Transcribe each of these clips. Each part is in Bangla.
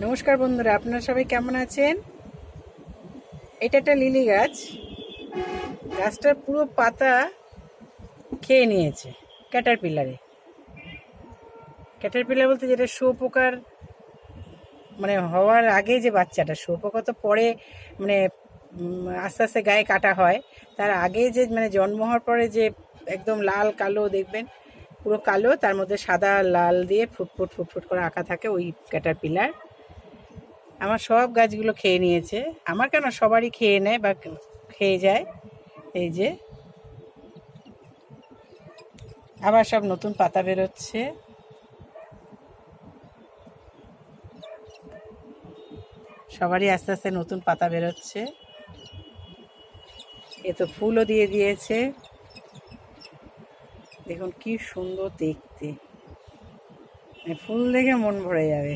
নমস্কার বন্ধুরা, আপনারা সবাই কেমন আছেন? এটা একটা লিলি গাছ। গাছটার পুরো পাতা খেয়ে নিয়েছে ক্যাটারপিলারে। ক্যাটারপিলার বলতে যেটা শুঁয়োপোকার মানে হওয়ার আগে যে বাচ্চাটা, শুঁয়োপোকা তো পরে মানে আস্তে আস্তে গায়ে কাটা হয়, তার আগে যে মানে জন্ম হওয়ার পরে যে একদম লাল কালো দেখবেন, পুরো কালো, তার মধ্যে সাদা লাল দিয়ে ফুটফুট ফুটফুট করে আঁকা থাকে, ওই ক্যাটারপিলার আমার সব গাছগুলো খেয়ে নিয়েছে। আমার কেন, সবারই খেয়ে নেয় বা খেয়ে যায়। এই যে আবার সব নতুন পাতা বেরোচ্ছে। সবারই আস্তে আস্তে নতুন পাতা বেরোচ্ছে। এ তো ফুলও দিয়ে দিয়েছে, দেখুন কি সুন্দর দেখতে, ফুল দেখে মন ভরে যাবে।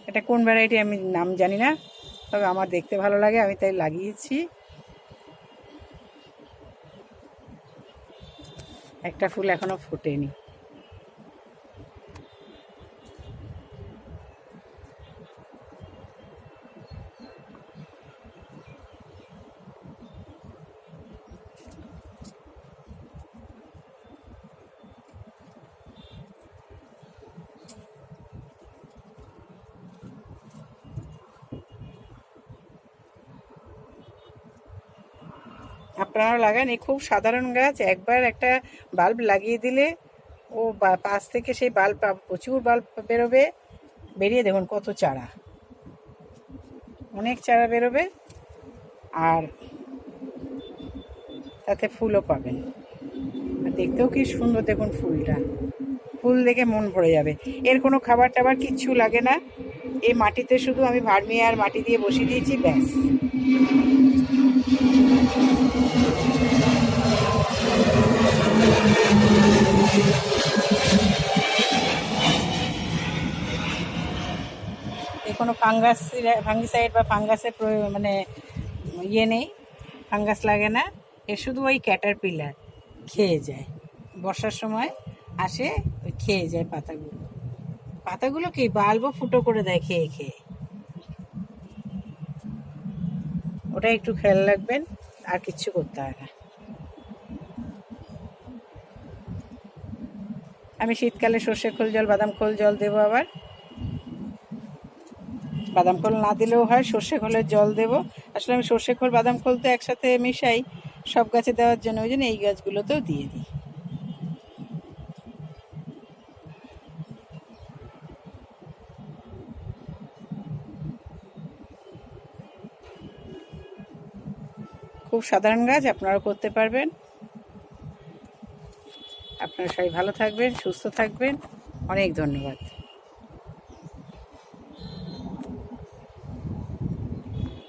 এটা কোন ভ্যারাইটি আমি নাম জানি না, তবে আমার দেখতে ভালো লাগে, আমি তাই লাগিয়েছি। একটা ফুল এখনো ফোটেনি। আপনারা লাগান, এই খুব সাধারণ গাছ। একবার একটা বাল্ব লাগিয়ে দিলে ও পাশ থেকে সেই বাল্ব প্রচুর বাল্ব বেরোবে। বেরিয়ে দেখুন কত চারা, অনেক চারা বেরোবে, আর তাতে ফুলও পাবেন। আর দেখতেও কি সুন্দর, দেখুন ফুলটা, ফুল দেখে মন ভরে যাবে। এর কোনো খাবার টাবার কিচ্ছু লাগে না, এই মাটিতে শুধু আমি ভার্মি আর মাটি দিয়ে বসিয়ে দিয়েছি, ব্যাস। এ কোনো ফাঙ্গিসাইড বা ফাঙ্গাসের মানে ইয়ে নেই, ফাঙ্গাস লাগে না। এ শুধু ওই ক্যাটারপিলার খেয়ে যায়, বর্ষার সময় আসে, ওই খেয়ে যায় পাতাগুলো। পাতাগুলো কি বাল্বও ফুটো করে দেয় খেয়ে খেয়ে। ওটা একটু খেয়াল রাখবেন, আর কিচ্ছু করতে হয় না। আমি শীতকালে সর্ষে খোল জল, বাদাম খোল জল দেবো। আবার বাদাম খোল না দিলেও হয়, সর্ষে খোলের জল দেবো। আসলে আমি সর্ষে খোল বাদাম খোল তো একসাথে মিশাই সব গাছে দেওয়ার জন্য, ওই জন্য এই গাছগুলোতেও দিয়ে দিই। খুব সাধারণ গাছ, আপনারাও করতে পারবেন। আপনারা সবাই ভালো থাকবেন, সুস্থ থাকবেন। অনেক ধন্যবাদ।